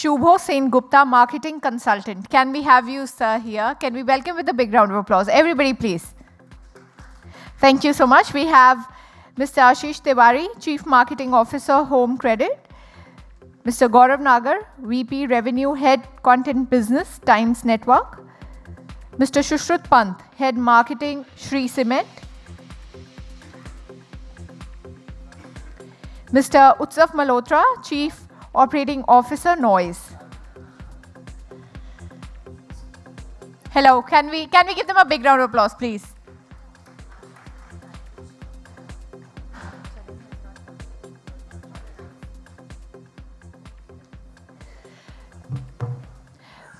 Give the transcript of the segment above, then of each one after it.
Shubho Sengupta, Marketing Consultant. Can we have you, sir, here? Can we welcome with a big round of applause? Everybody, please. Thank you so much. We have Mr. Ashish Tiwari, Chief Marketing Officer, Home Credit. Mr. Gaurav Nagar, VP Revenue Head Content Business, Times Network. Mr. Shushrut Pant, Head Marketing, Shree Cement. Mr. Utsav Malhotra, Chief Operating Officer, Noise. Hello, can we give them a big round of applause, please?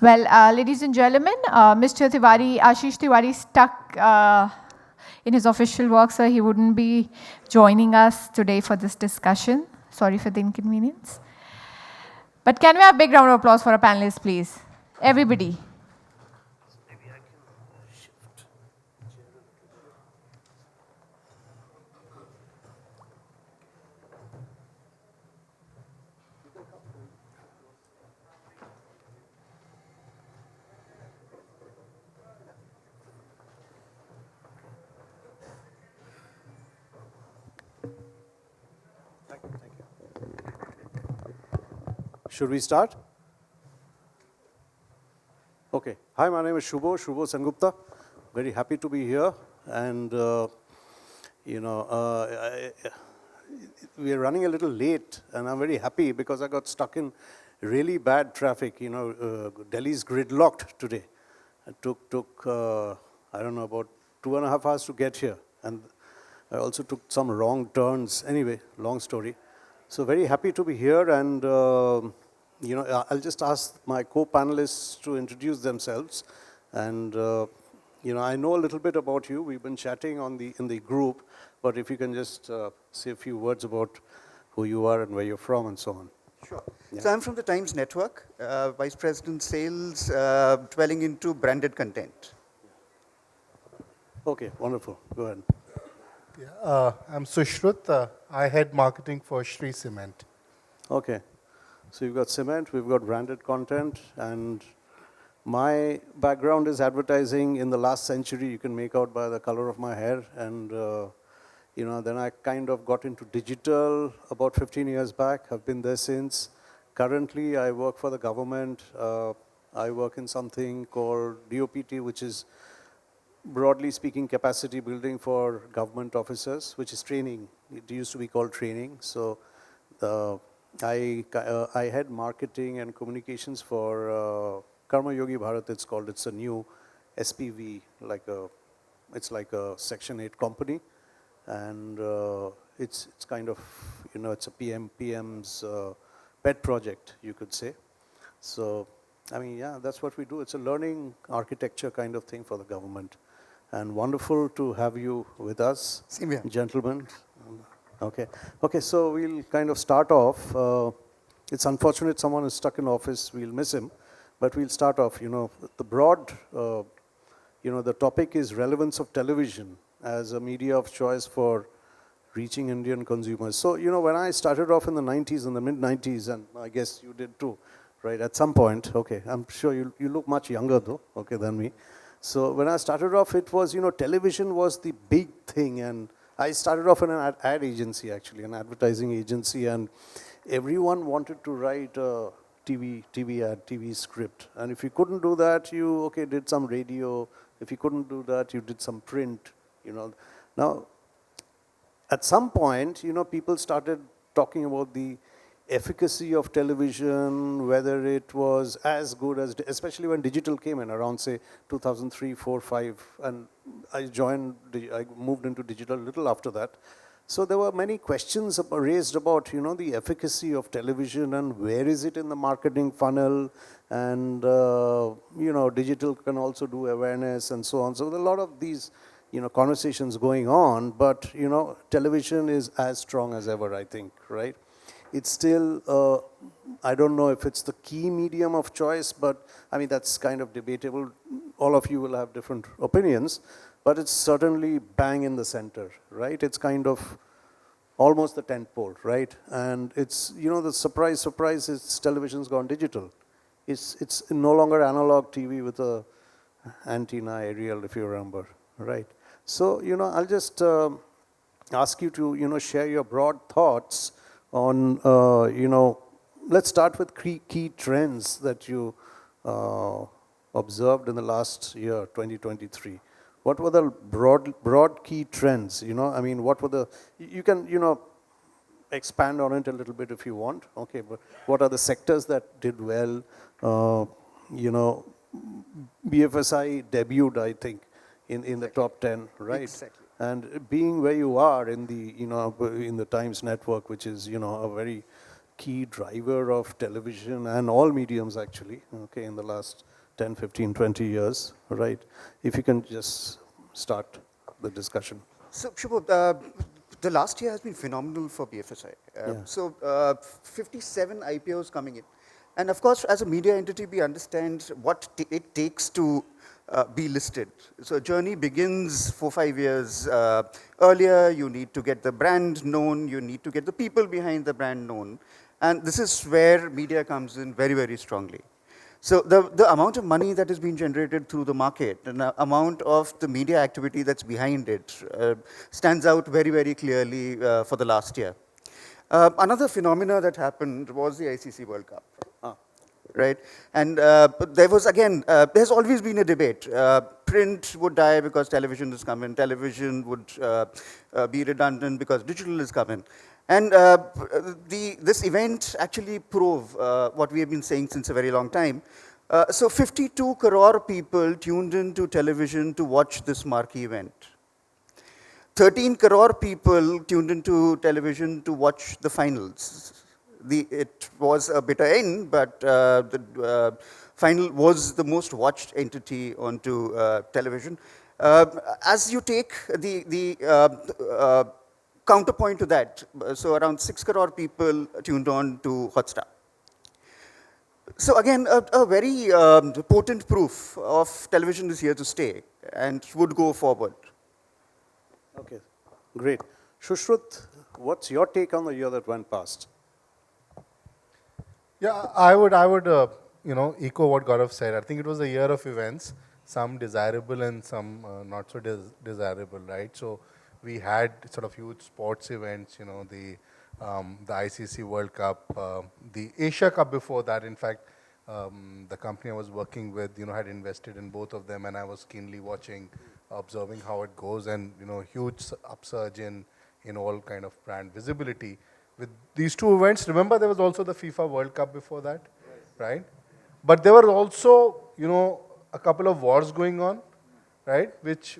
Well, ladies and gentlemen, Mr. Tiwari, Ashish Tiwari stuck in his official work, so he wouldn't be joining us today for this discussion. Sorry for the inconvenience. But can we have a big round of applause for our panelists, please? Everybody. Should we start? Okay. Hi, my name is Shubho Sengupta. Very happy to be here. And, we are running a little late, and I'm very happy because I got stuck in really bad traffic. Delhi's gridlocked today. It took I don't know, about 2.5 hours to get here. And I also took some wrong turns. Anyway, long story. So very happy to be here, and I'll just ask my co-panelists to introduce themselves. And I know a little bit about you. We've been chatting in the group, but if you can just say a few words about who you are and where you're from and so on. Sure. Yeah. So I'm from the Times Network, Vice President Sales, dwelling into branded content. Okay, wonderful. Go ahead. Yeah, I'm Sushrut. I head marketing for Shree Cement. Okay. So you've got cement, we've got branded content, and my background is advertising in the last century. You can make out by the color of my hair. And, then I kind of got into digital about 15 years back. I've been there since. Currently, I work for the government. I work in something called DOPT, which is, broadly speaking, capacity building for government officers, which is training. It used to be called training. So I had marketing and communications for Karma Yogi Bharat, it's called. It's a new SPV, it's like a Section 8 company. And it's kind of, it's a PM's pet project, you could say. So, that's what we do. It's a learning architecture kind of thing for the government. And wonderful to have you with us, gentlemen. Okay, so we'll kind of start off. It's unfortunate someone is stuck in office. We'll miss him. But we'll start off, the broad, the topic is relevance of television as a media of choice for reaching Indian consumers. So, when I started off in the 90s, in the mid-90s, and I guess you did too, right, at some point, okay, I'm sure you look much younger though, okay, than me. So when I started off, it was, television was the big thing, and I started off in an ad agency, actually, an advertising agency, and everyone wanted to write a TV ad, TV script. And if you couldn't do that, you, did some radio. If you couldn't do that, you did some print, Now, at some point, people started talking about the efficacy of television, whether it was as good as, especially when digital came in around, say, 2003, 4, 5, and I moved into digital a little after that. So there were many questions raised about, the efficacy of television and where is it in the marketing funnel, and, digital can also do awareness and so on. So there are a lot of these, conversations going on, but, television is as strong as ever, I think, right? It's still, I don't know if it's the key medium of choice, but that's kind of debatable. All of you will have different opinions, but it's certainly bang in the center, right? It's kind of almost the tentpole, right? And it's, the surprise is television's gone digital. It's no longer analog TV with a antenna aerial, if you remember, right? So, I'll just ask you to, share your broad thoughts on, let's start with key trends that you observed in the last year, 2023. What were the broad key trends? What were the, you can, expand on it a little bit if you want. Okay, but what are the sectors that did well? BFSI debuted, I think, in the top 10, right? Exactly. And being where you are in the, in the Times network, which is, a very key driver of television and all mediums actually, okay, in the last 10, 15, 20 years, right? If you can just start the discussion. So, Shubho, the last year has been phenomenal for BFSI. So, 57 IPOs coming in. And of course, as a media entity, we understand what it takes to be listed. So, a journey begins 4-5 years earlier. You need to get the brand known. You need to get the people behind the brand known. And this is where media comes in very, very strongly. So the amount of money that is being generated through the market and the amount of the media activity that's behind it stands out very, very clearly for the last year. Another phenomena that happened was the ICC World Cup. Right? And there was, again, there's always been a debate. Print would die because television is coming. Television would be redundant because digital is coming. And this event actually proved what we have been saying since a very long time. So 52 crore people tuned into television to watch this marquee event. 13 crore people tuned into television to watch the finals. It was a bitter end, but the final was the most watched entity onto television. As you take the counterpoint to that, so around 6 crore people tuned on to Hotstar. So again, a very potent proof of television is here to stay and would go forward. Okay, great. Shushruth, what's your take on the year that went past? Yeah, I would echo what Gaurav said. I think it was a year of events, some desirable and some not so desirable, right? So we had sort of huge sports events, the ICC World Cup, the Asia Cup before that. In fact, the company I was working with, had invested in both of them, and I was keenly watching, observing how it goes, and huge upsurge in all kind of brand visibility. With these two events, remember there was also the FIFA World Cup before that, right? But there were also, a couple of wars going on, right? Which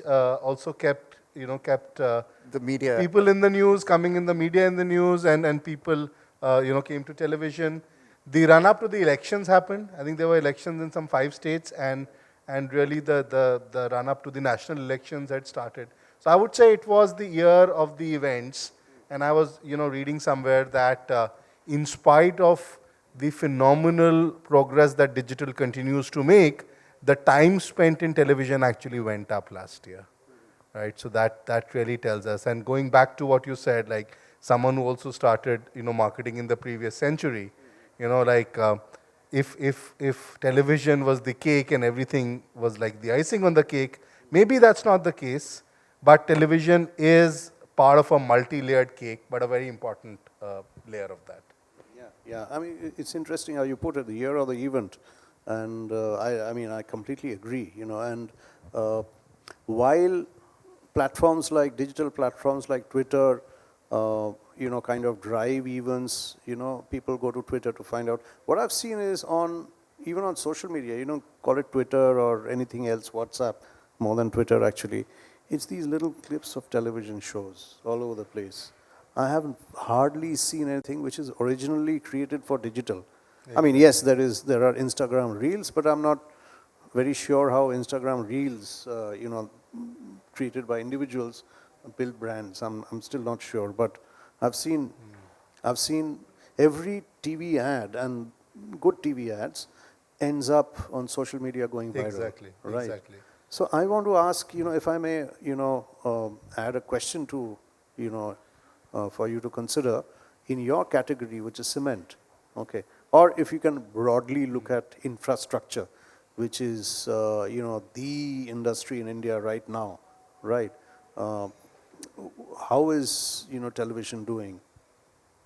also kept the media, people in the news, coming in the media in the news, and people, came to television. The run-up to the elections happened. I think there were elections in some 5 states, and really the run-up to the national elections had started. So I would say it was the year of the events, and I was, reading somewhere that in spite of the phenomenal progress that digital continues to make, the time spent in television actually went up last year. Right, so that really tells us. And going back to what you said, like someone who also started, marketing in the previous century, if television was the cake and everything was like the icing on the cake, maybe that's not the case. But television is part of a multi-layered cake, but a very important layer of that. Yeah. I mean, it's interesting how you put it, the year of the event, and I completely agree. And while platforms like digital platforms like Twitter, kind of drive events, people go to Twitter to find out. What I've seen is even on social media, call it Twitter or anything else, WhatsApp, more than Twitter actually, it's these little clips of television shows all over the place. I haven't hardly seen anything which is originally created for digital. I mean, yes, there are Instagram Reels, but I'm not very sure how Instagram Reels, created by individuals, build brands. I'm still not sure, but I've seen every TV ad, and good TV ads ends up on social media going viral. Exactly. Right. Exactly. So I want to ask, if I may, add a question to, for you to consider in your category, which is cement, okay? Or if you can broadly look at infrastructure, which is, the industry in India right now, right? How is, television doing?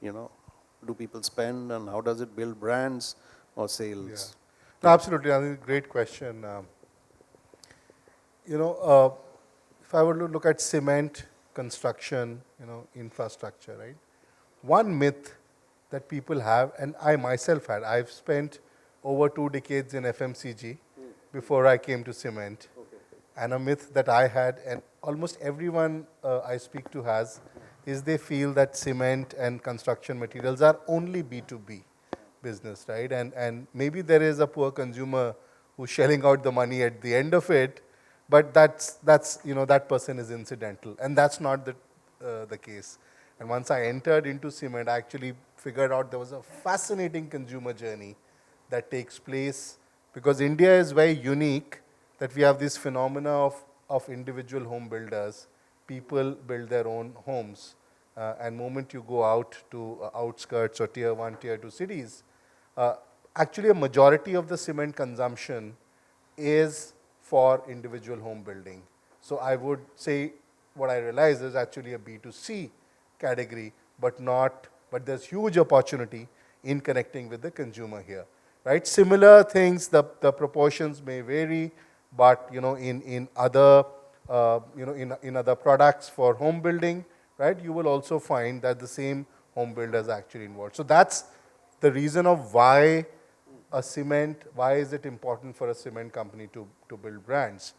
Do people spend, and how does it build brands or Yeah. sales? No, absolutely. I think great question. If I were to look at cement, construction, infrastructure, right? One myth that people have, and I myself had, I've spent over 2 decades in FMCG before I came to cement. And a myth that I had, and almost everyone I speak to has, is they feel that cement and construction materials are only B2B business, right? And maybe there is a poor consumer who's shelling out the money at the end of it, but that's that person is incidental, and that's not the case. And once I entered into cement, I actually figured out there was a fascinating consumer journey that takes place, because India is very unique that we have this phenomena of individual home builders. People build their own homes, and moment you go out to outskirts or tier 1, tier 2 cities, actually a majority of the cement consumption is for individual home building. So I would say what I realize is actually a B2C category, but there's huge opportunity in connecting with the consumer here, right? Similar things, the proportions may vary, but in other in other products for home building, right, you will also find that the same home builders are actually involved. So that's the reason of why is it important for a cement company to build brands.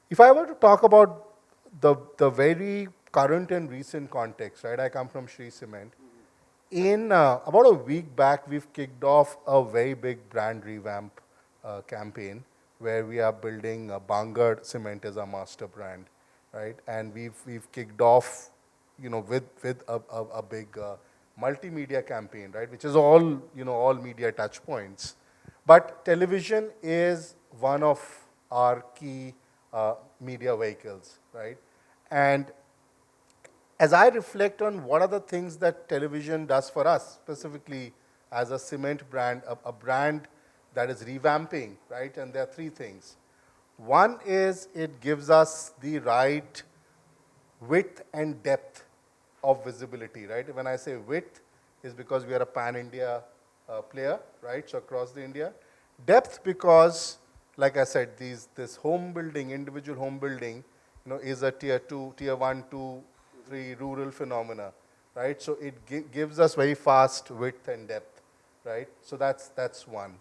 If I were to talk about the very current and recent context, right, I come from Shree Cement. In about a week back, we've kicked off a very big brand revamp campaign where we are building Bangar Cement as our master brand, right? And we've kicked off, with a big multimedia campaign, right, which is all media touch points. But television is one of our key media vehicles, right? And as I reflect on what are the things that television does for us, specifically as a cement brand, a brand that is revamping, right? And there are three things. One is it gives us the right width and depth of visibility, right? When I say width, is because we are a pan-India player, right? So across the India. Depth because, like I said, this home building, individual home building, is a tier 2, tier 1, 2, 3 rural phenomena, right? So it gives us very fast width and depth, right? So that's one.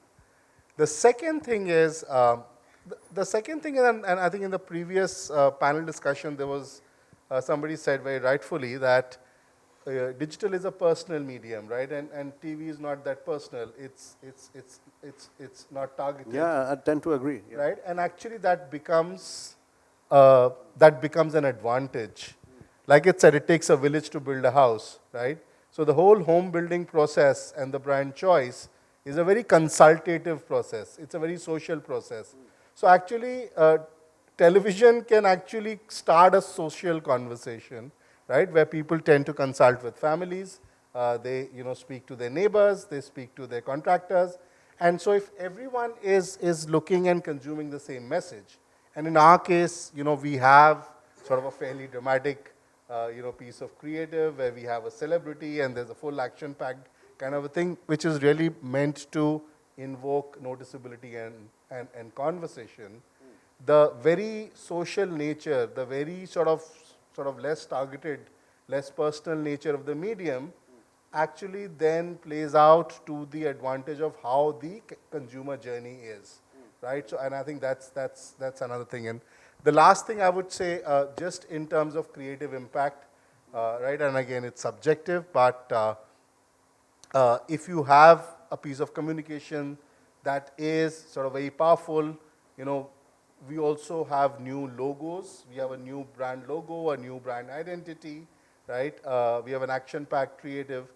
The second thing is, and I think in the previous panel discussion, there was somebody said very rightfully that digital is a personal medium, right? And TV is not that personal. It's not targeted. Yeah, I tend to agree. Yeah. Right? And actually that becomes an advantage. Like it said, it takes a village to build a house, right? So the whole home building process and the brand choice is a very consultative process. It's a very social process. So actually, television can actually start a social conversation, right? Where people tend to consult with families. They speak to their neighbors. They speak to their contractors. And so if everyone is looking and consuming the same message, and in our case, we have sort of a fairly dramatic piece of creative where we have a celebrity and there's a full action-packed kind of a thing, which is really meant to invoke noticeability and conversation. The very social nature, the very sort of less targeted, less personal nature of the medium actually then plays out to the advantage of how the consumer journey is, right? So, and I think that's another thing. And the last thing I would say, just in terms of creative impact, right? And again, it's subjective, but if you have a piece of communication that is sort of very powerful, we also have new logos. We have a new brand logo, a new brand identity, right? We have an action-packed creative.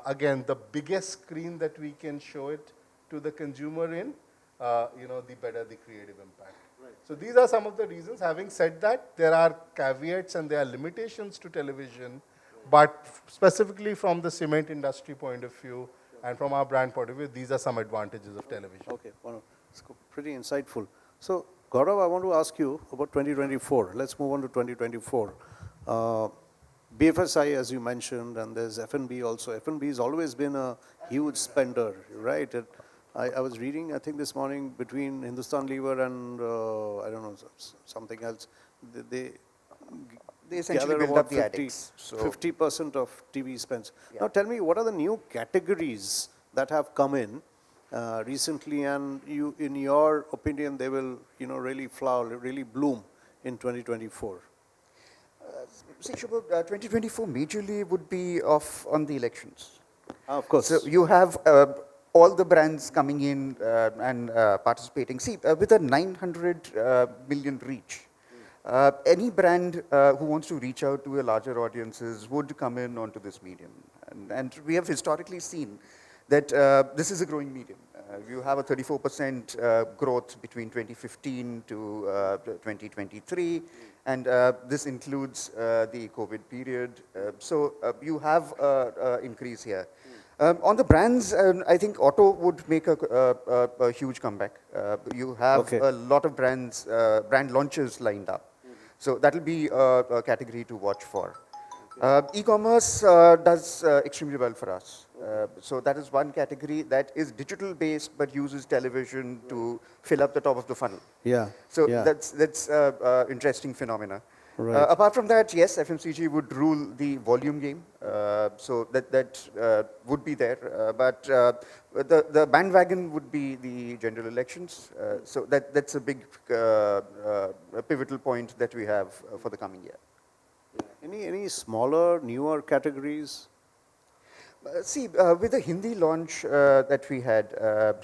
Again, the biggest screen that we can show it to the consumer in, the better the creative impact. Right. So these are some of the reasons. Having said that, there are caveats and there are limitations to television, But specifically from the cement industry point of view and from our brand point of view, these are some advantages of television. Okay, well, it's pretty insightful. So, Gaurav, I want to ask you about 2024. Let's move on to 2024. BFSI, as you mentioned, and there's F&B also. F&B has always been a huge spender, right? I was reading, I think this morning, between Hindustan Lever and, I don't know, something else, they essentially gather build about up the addicts. 50% of TV spends. Yeah. Now tell me, what are the new categories that have come in recently, and in your opinion, they will, really flower, really bloom in 2024? See, Shubha, 2024 majorly would be off on the elections. Of course. So you have all the brands coming in and participating. See, with a 900 million reach, any brand who wants to reach out to a larger audiences would come in onto this medium. And we have historically seen that this is a growing medium. You have a 34% growth between 2015 to 2023, and this includes the COVID period. So you have increase here. On the brands, I think auto would make a huge comeback. You have a lot of brands, brand launches lined up. So that will be a category to watch for. E-commerce does extremely well for us. So that is one category that is digital based but uses television to fill up the top of the funnel. Yeah. So yeah. that's interesting phenomena. Right. Apart from that, yes, FMCG would rule the volume game. So that would be there. But the bandwagon would be the general elections. So that's a big pivotal point that we have for the coming year. Any smaller, newer categories? See, with the Hindi launch that we had,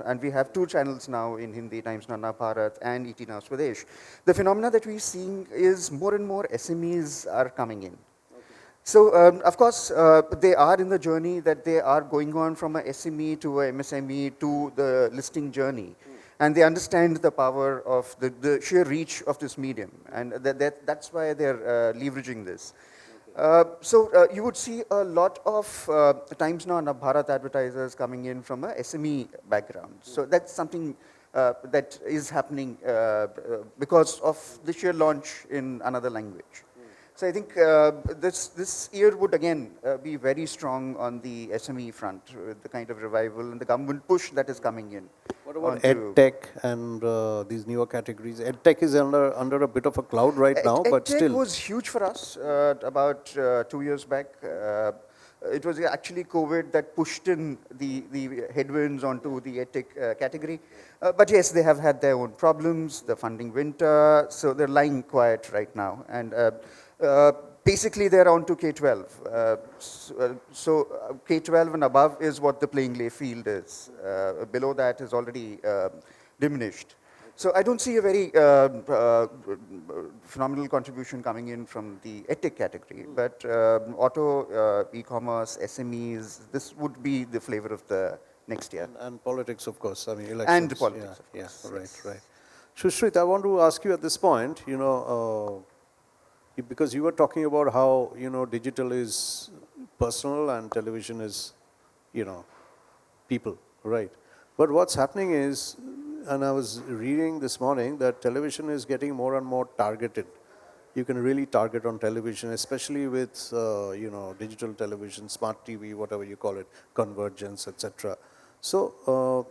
and we have 2 channels now in Hindi, Times Nana Bharat and ET Now Swadesh, the phenomena that we're seeing is more and more SMEs are coming in. Okay. So, of course, they are in the journey that they are going on from a SME to a MSME to the listing journey. And they understand the power of the sheer reach of this medium. And that's why they're leveraging this. So you would see a lot of Times Now and Bharat advertisers coming in from a SME background. So that's something that is happening because of the sheer launch in another language. So I think this year would again be very strong on the SME front with the kind of revival and the government push that is coming in. What about EdTech and these newer categories? EdTech is under a bit of a cloud right now, but still. EdTech was huge for us about 2 years back. It was actually COVID that pushed in the headwinds onto the EdTech category. But yes, they have had their own problems, the funding winter, so they're lying quiet right now. And basically, they're on to K-12. So K-12 and above is what the playing field is. Below that is already diminished. So I don't see a very phenomenal contribution coming in from the EdTech category. But auto, e-commerce, SMEs, this would be the flavor of the next year. And politics, of course. I mean, elections. And politics, yeah, of course. right, Yes. right. Sushrit, I want to ask you at this point, because you were talking about how, digital is personal and television is, people, right? But what's happening is, and I was reading this morning, that television is getting more and more targeted. You can really target on television, especially with, digital television, smart TV, whatever you call it, convergence, etc. So,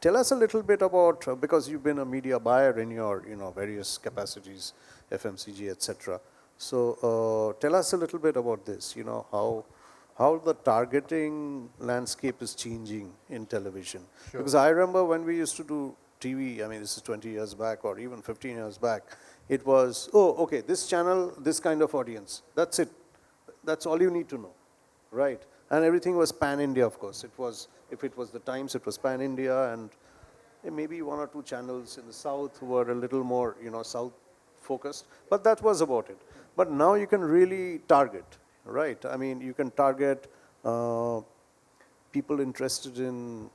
tell us a little bit about, because you've been a media buyer in your, various capacities, FMCG, etc. So, tell us a little bit about this, how the targeting landscape is changing in television. Sure. Because I remember when we used to do TV, I mean, this is 20 years back or even 15 years back, it was, oh, okay, this channel, this kind of audience, that's it. That's all you need to know, right? And everything was pan-India, of course. It was, if it was the Times, it was pan-India, and maybe 1 or 2 channels in the south who were a little more, south-focused, but that was about it. But now you can really target, right? I mean, you can target people interested in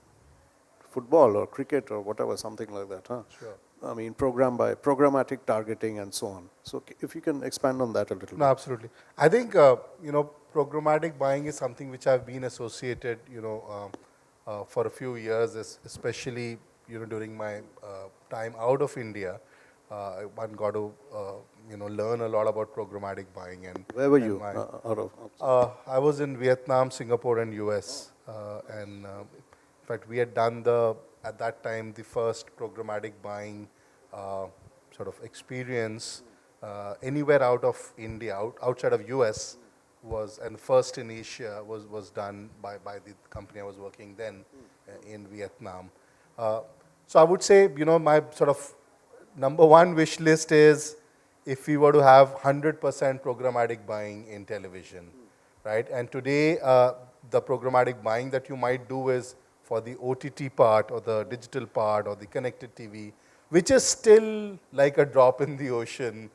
football or cricket or whatever, something like that, huh? Sure. I mean, programmatic targeting and so on. So if you can expand on that a little No, bit. absolutely. I think programmatic buying is something which I've been associated, for a few years, especially during my time out of India. One got to learn a lot about programmatic buying Where were and you my out of? I was in Vietnam, Singapore, and US, and in fact, we had done at that time the first programmatic buying sort of experience anywhere out of India, outside of US, and first in Asia was done by the company I was working then in Vietnam. So I would say, my sort of number one wish list is if we were to have 100% programmatic buying in television, right? And today, the programmatic buying that you might do is for the OTT part or the digital part or the connected TV, which is still like a drop in the ocean,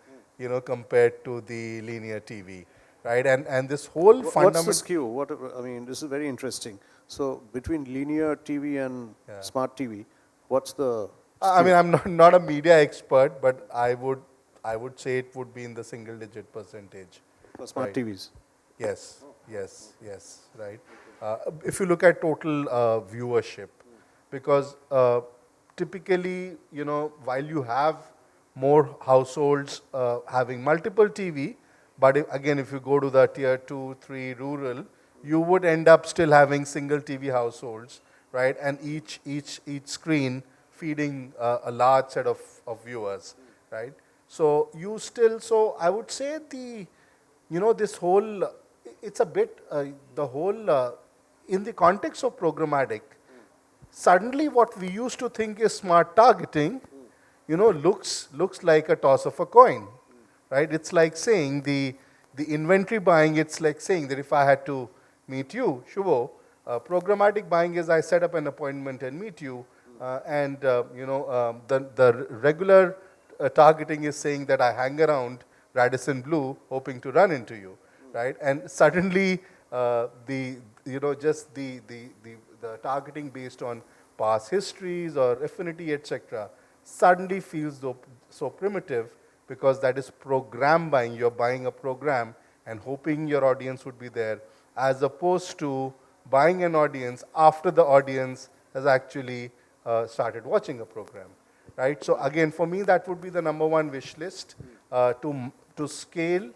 compared to the linear TV, right? And this whole What's fundamental. the skew? I mean, this is very interesting. So between linear TV and smart TV, what's the I mean, I'm not a media expert, but I would say it would be in the single-digit percentage. for smart Right. TVs? Yes, yes, right. If you look at total viewership, because typically, while you have more households having multiple TV, but again, if you go to the tier 2, 3 rural, you would end up still having single TV households, right? And each screen feeding a large set of viewers, right? So I would say this whole, it's a bit, in the context of programmatic, suddenly what we used to think is smart targeting, looks like a toss of a coin, right? It's like saying the inventory buying, it's like saying that if I had to meet you, Shubho, programmatic buying is I set up an appointment and meet you, the regular targeting is saying that I hang around Radisson Blue hoping to run into you, right? And suddenly the targeting based on past histories or affinity, etc., suddenly feels so primitive because that is program buying. You're buying a program and hoping your audience would be there, as opposed to buying an audience after the audience has actually started watching a program, right? So again, for me, that would be the number one wish list to scale,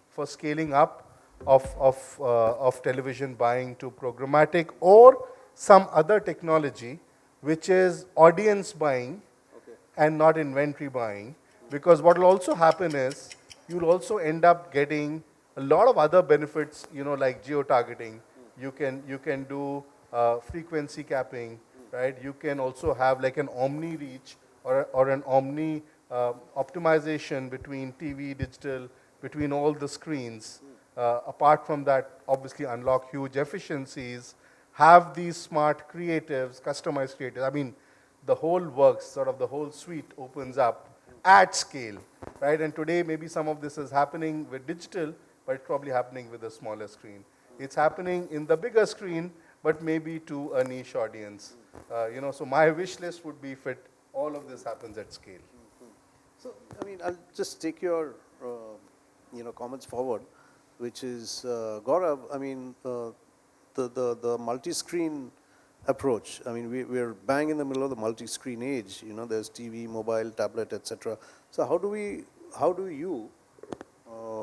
for scaling up of television buying to programmatic or some other technology which is audience buying and not inventory buying. Because what will also happen is you'll also end up getting a lot of other benefits, like geo-targeting. You can do frequency capping, right? You can also have like an omni reach or an omni optimization between TV, digital, between all the screens. Apart from that, obviously unlock huge efficiencies, have these smart creatives, customized creatives. I mean, the whole works, sort of the whole suite opens up at scale, right? And today, maybe some of this is happening with digital, but it's probably happening with a smaller screen. It's happening in the bigger screen, but maybe to a niche audience. So my wish list would be if all of this happens at scale. So, I mean, I'll just take your, comments forward, which is, Gaurav, I mean, the multi-screen approach. I mean, we're bang in the middle of the multi-screen age. There's TV, mobile, tablet, etc. So how do you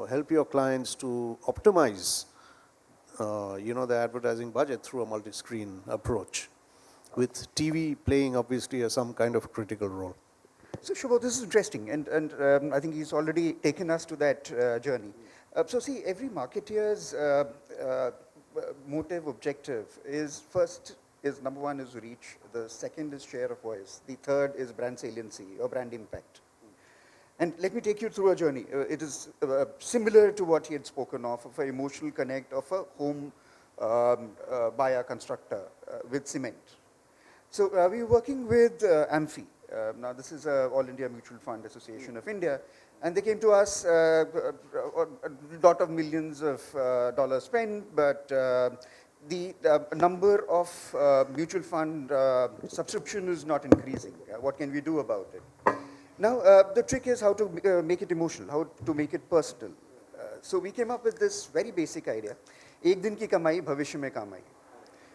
help your clients to optimize, the advertising budget through a multi-screen approach, with TV playing obviously some kind of critical role? So Shubho, this is interesting, and I think he's already taken us to that journey. So see, every marketeer's motive, objective is number one is reach, the second is share of voice, the third is brand saliency or brand impact. And let me take you through a journey. It is similar to what he had spoken of an emotional connect of a home buyer constructor with cement. So we were working with Amphi. Now this is All India Mutual Fund Association of India, and they came to us, a lot of millions of dollars spent, but the number of mutual fund subscription is not increasing. What can we do about it? Now, the trick is how to make it emotional, how to make it personal. So we came up with this very basic idea. एक दिन की कमाई भविष्य में काम आएगी.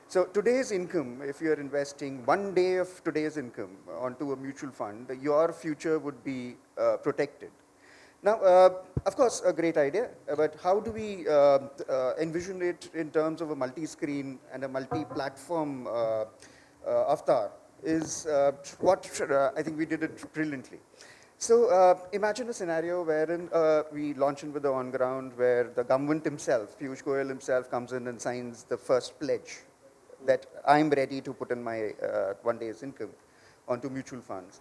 So today's income, if you're investing 1 day of today's income onto a mutual fund, your future would be protected. Now, of course, a great idea, but how do we envision it in terms of a multi-screen and a multi-platform avatar is what I think we did it brilliantly. So imagine a scenario wherein we launch in with the on-ground where the government himself, Piyush Goyal himself, comes in and signs the first pledge that I'm ready to put in my 1 day's income onto mutual funds.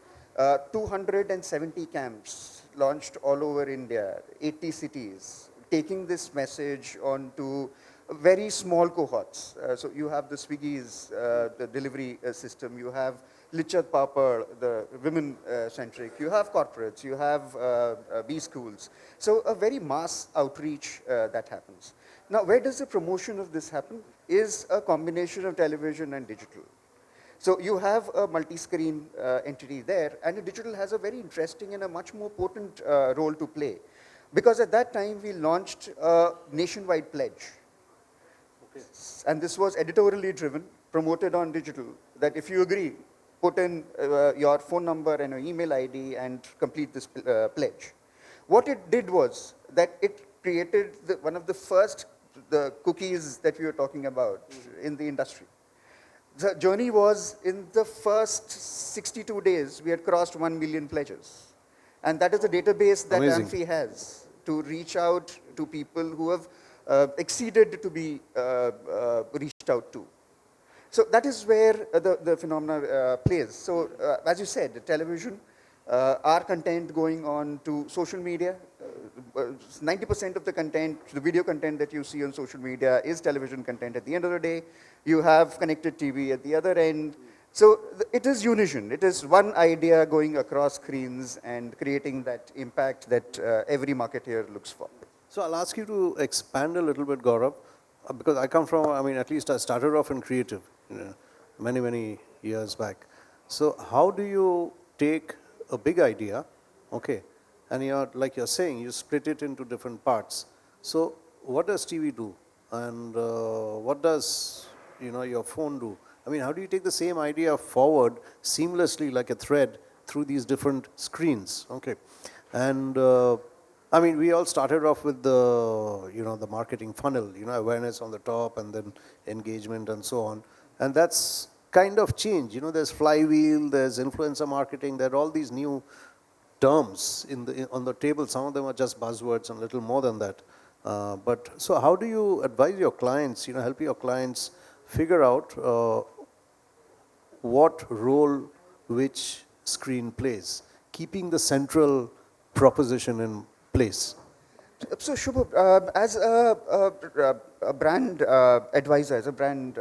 270 camps launched all over India, 80 cities, taking this message onto very small cohorts. So you have the Swiggy's, the delivery system, you have Lichat Papad, the women-centric, you have corporates, you have B schools. So a very mass outreach that happens. Now, where does the promotion of this happen? Is a combination of television and digital. So you have a multi-screen entity there, and the digital has a very interesting and a much more potent role to play. Because at that time, we launched a nationwide pledge. Okay. And this was editorially driven, promoted on digital, that if you agree, put in your phone number and your email ID and complete this pledge. What it did was that it created one of the first the cookies that we were talking about in the industry. The journey was in the first 62 days, we had crossed 1 million pledges. And that is a database that Amphi has to reach out to people who have exceeded to be reached out to. So that is where the phenomena plays. So as you said, television, our content going on to social media, 90% of the content, the video content that you see on social media is television content. At the end of the day, you have connected TV at the other end. So it is unison. It is one idea going across screens and creating that impact that every marketeer looks for. So I'll ask you to expand a little bit, Gaurav, because I come from, I mean, at least I started off in creative many, many years back. So how do you take a big idea, okay, and like you're saying, you split it into different parts. So what does TV do? And what does, your phone do? I mean, how do you take the same idea forward seamlessly like a thread through these different screens? Okay. And I mean, we all started off with the, the marketing funnel, awareness on the top and then engagement and so on. And that's kind of changed. There's flywheel, there's influencer marketing, there are all these new terms on the table. Some of them are just buzzwords and a little more than that. But so how do you advise your clients, help your clients figure out what role which screen plays, keeping the central proposition in place? So Shubha, as a brand advisor, as a brand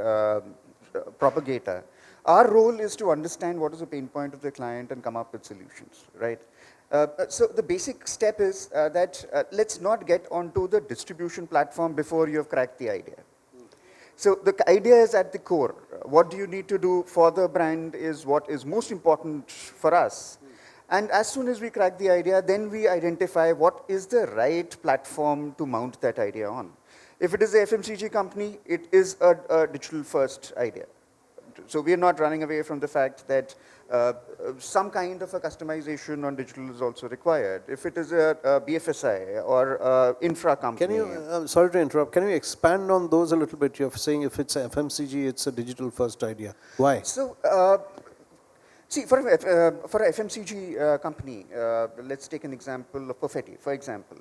propagator, our role is to understand what is the pain point of the client and come up with solutions, right? So the basic step is that let's not get onto the distribution platform before you have cracked the idea. So the idea is at the core. What do you need to do for the brand is what is most important for us. And as soon as we crack the idea, then we identify what is the right platform to mount that idea on. If it is a FMCG company, it is a digital first idea. So we are not running away from the fact that some kind of a customization on digital is also required. If it is a BFSI or infra company. Can you, sorry to interrupt, can you expand on those a little bit? You're saying if it's a FMCG, it's a digital first idea. Why? So, see, for a FMCG company, let's take an example of Perfetti, for example.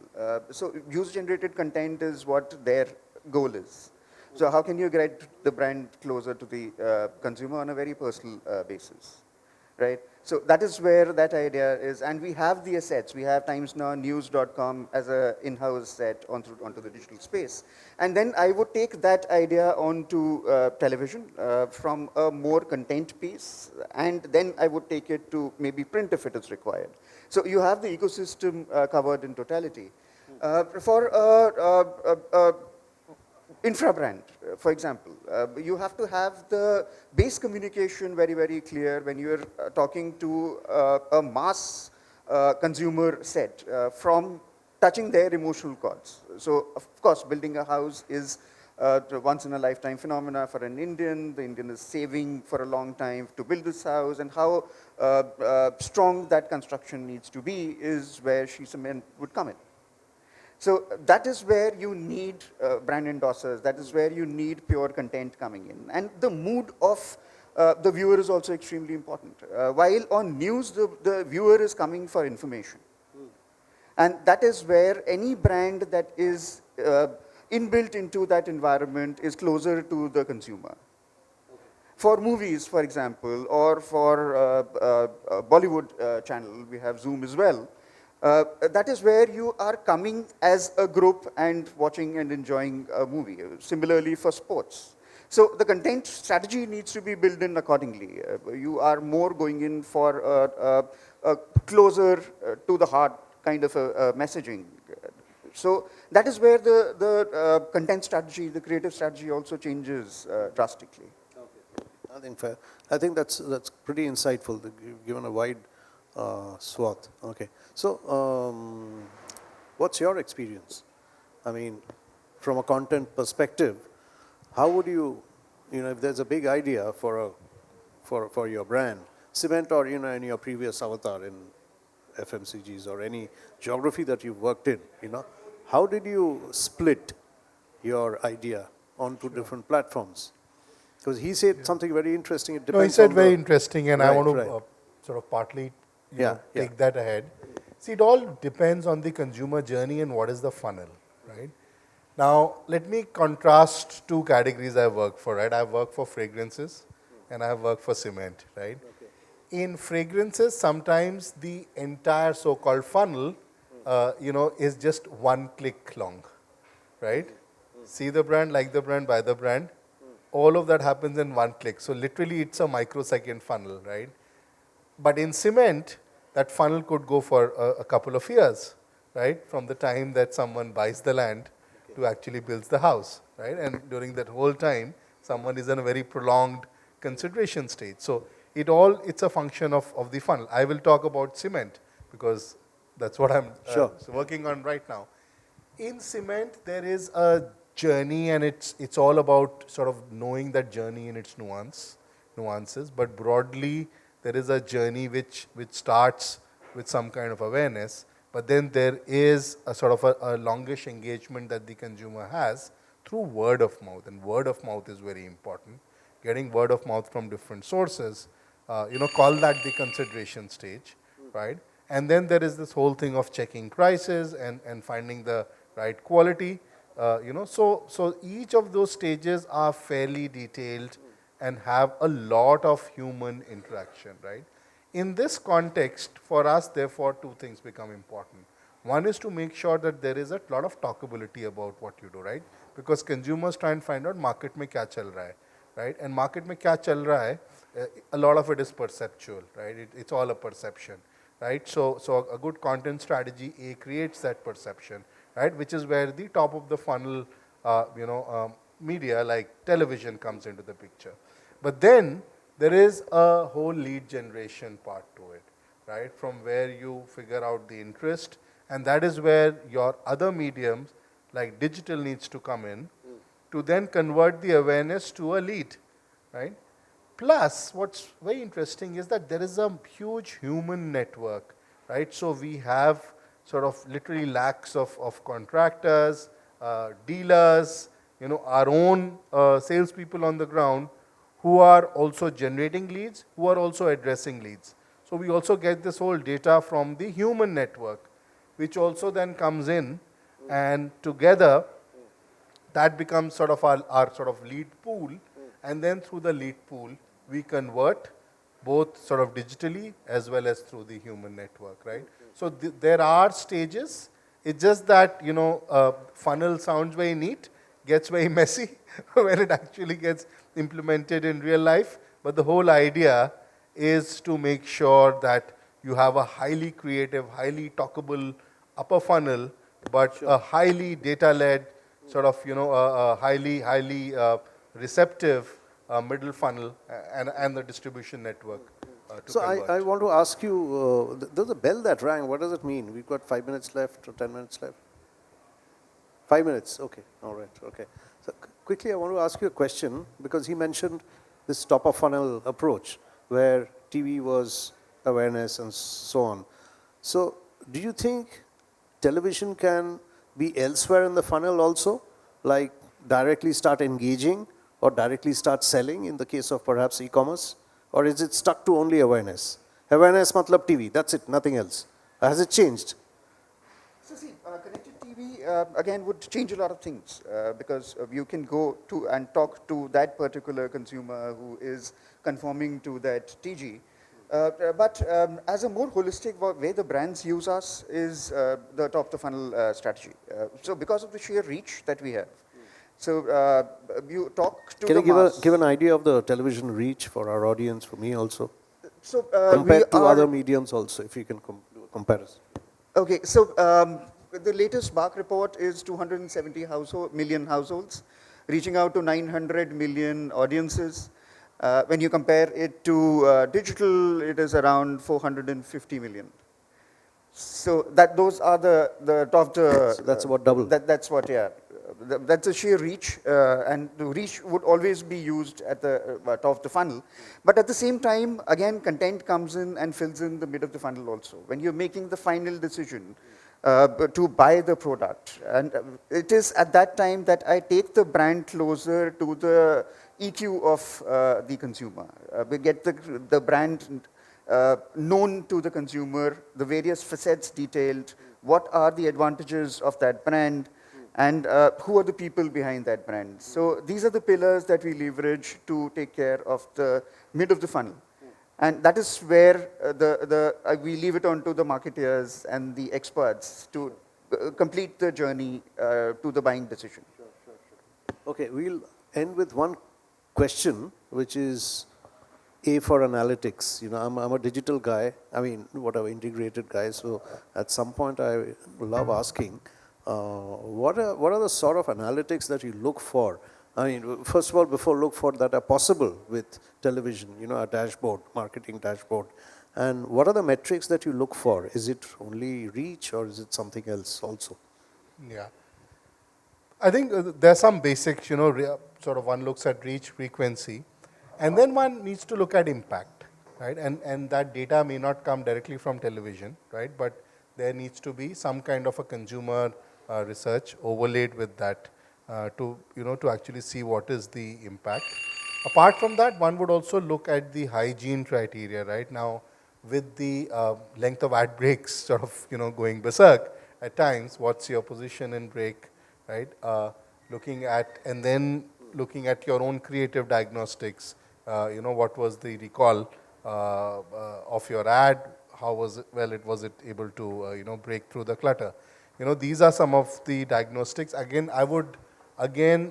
So user-generated content is what their goal is. So how can you get the brand closer to the consumer on a very personal basis, right? So that is where that idea is, and we have the assets. We have Times Now, News.com as an in-house set onto the digital space. And then I would take that idea onto television from a more content piece, and then I would take it to maybe print if it is required. So you have the ecosystem covered in totality. For infra brand, for example, you have to have the base communication very, very clear when you're talking to a mass consumer set from touching their emotional chords. So, of course, building a house is once in a lifetime phenomena for an Indian. The Indian is saving for a long time to build this house, and how strong that construction needs to be is where She Cement would come in. So that is where you need brand endorsers. That is where you need pure content coming in. And the mood of the viewer is also extremely important. While on news, the viewer is coming for information. And that is where any brand that is inbuilt into that environment is closer to the consumer. For movies, for example, or for Bollywood channel, we have Zoom as well. That is where you are coming as a group and watching and enjoying a movie. Similarly for sports. So the content strategy needs to be built in accordingly. You are more going in for a closer to the heart kind of a messaging. So that is where the content strategy, the creative strategy also changes drastically. Okay. I think that's pretty insightful. You've given a wide swath. Okay. So, what's your experience? I mean, from a content perspective, how would you, if there's a big idea for your brand, Cement, or in your previous avatar in FMCGs or any geography that you've worked in, how did you split your idea onto different platforms? Because he said something very interesting. It depends. No, he said very interesting, and I want to sort of partly take that ahead. See, it all depends on the consumer journey and what is the funnel, right? Now, let me contrast two categories I work for, right? I work for fragrances and I work for cement, right? Okay. In fragrances, sometimes the entire so-called funnel, is just one click long, right? See the brand, like the brand, buy the brand. All of that happens in one click. So literally, it's a microsecond funnel, right? But in cement, that funnel could go for a couple of years, right? From the time that someone buys the land to actually builds the house, right? And during that whole time, someone is in a very prolonged consideration stage. So it's a function of the funnel. I will talk about cement because that's what I'm working on right now. In cement, there is a journey, and it's all about sort of knowing that journey in its nuances. But broadly, there is a journey which starts with some kind of awareness, but then there is a sort of a longish engagement that the consumer has through word of mouth, and word of mouth is very important. Getting word of mouth from different sources, call that the consideration stage, right? And then there is this whole thing of checking prices and finding the right quality. So each of those stages are fairly detailed and have a lot of human interaction, right? In this context, for us, therefore, two things become important. One is to make sure that there is a lot of talkability about what you do, right? Because consumers try and find out market mein kya chal raha hai, right? And market mein kya chal raha hai, a lot of it is perceptual, right? It's all a perception, right? So a good content strategy creates that perception, right? Which is where the top of the funnel, media like television comes into the picture. But then there is a whole lead generation part to it, right? From where you figure out the interest, and that is where your other mediums like digital needs to come in to then convert the awareness to a lead, right? Plus, what's very interesting is that there is a huge human network, right? So we have sort of literally lakhs of contractors, dealers, our own salespeople on the ground who are also generating leads, who are also addressing leads. So we also get this whole data from the human network, which also then comes in, and together that becomes sort of our sort of lead pool, and then through the lead pool, we convert both sort of digitally as well as through the human network, right? So there are stages. It's just that, funnel sounds very neat, gets very messy when it actually gets implemented in real life. But the whole idea is to make sure that you have a highly creative, highly talkable upper funnel, but a highly data-led, sort of, a highly receptive middle funnel and the distribution network to So convert. I want to ask you, there's a bell that rang. What does it mean? We've got 5 minutes left or 10 minutes left? 5 minutes, okay, all right, okay. So quickly, I want to ask you a question because he mentioned this top of funnel approach where TV was awareness and so on. So do you think television can be elsewhere in the funnel also, like directly start engaging or directly start selling in the case of perhaps e-commerce? Or is it stuck to only awareness? Awareness matlab TV, that's it, nothing else. Has it changed? So see, connected TV again would change a lot of things because you can go to and talk to that particular consumer who is conforming to that TG. But as a more holistic way the brands use us is the top of the funnel strategy. So because of the sheer reach that we have. So you talk to Can the you mass. give an idea of the television reach for our audience, for me also? So Compared to other mediums also, if you can do a comparison. Okay, so the latest BARC report is 270 million households, reaching out to 900 million audiences. When you compare it to digital, it is around 450 million. So those are the top. So that's about double. That's what, yeah. That's a sheer reach, and the reach would always be used at the top of the funnel. But at the same time, again, content comes in and fills in the mid of the funnel also. When you're making the final decision to buy the product, and it is at that time that I take the brand closer to the EQ of the consumer. We get the brand known to the consumer, the various facets detailed, what are the advantages of that brand, and who are the people behind that brand. So these are the pillars that we leverage to take care of the mid of the funnel. And that is where we leave it on to the marketeers and the experts to complete the journey to the buying decision. Okay, we'll end with one question, which is A for analytics. You know, I'm a digital guy, I mean, whatever, integrated guy, so at some point I love asking, what are the sort of analytics that you look for? I mean, first of all, look for that are possible with television, you know, a dashboard, marketing dashboard. And what are the metrics that you look for? Is it only reach or is it something else also? Yeah. I think there's some basics, you know, sort of one looks at reach, frequency, and then one needs to look at impact, right? And that data may not come directly from television, right? But there needs to be some kind of a consumer research overlaid with that to actually see what is the impact. Apart from that, one would also look at the hygiene criteria, right? Now, with the length of ad breaks sort of, going berserk at times, what's your position in break, right? Looking at your own creative diagnostics, what was the recall of your ad, how was it able to, break through the clutter. These are some of the diagnostics. Again,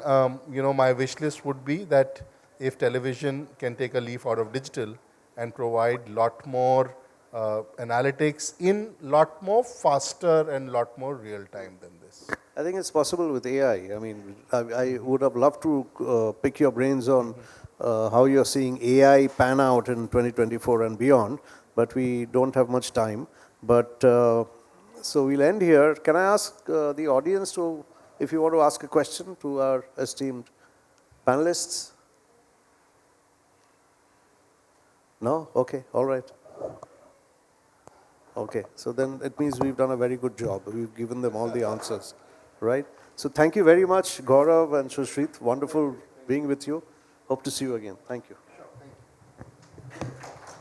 my wish list would be that if television can take a leaf out of digital and provide lot more analytics in lot more faster and lot more real time than this. I think it's possible with AI. I mean, I would have loved to pick your brains on how you're seeing AI pan out in 2024 and beyond, but we don't have much time. But so we'll end here. Can I ask the audience to, if you want to ask a question to our esteemed panelists? No? Okay, all right. Okay, so then it means we've done a very good job. We've given them all the answers, right? So thank you very much, Gaurav and Sushrit. Wonderful being with you. Hope to see you again. Thank you.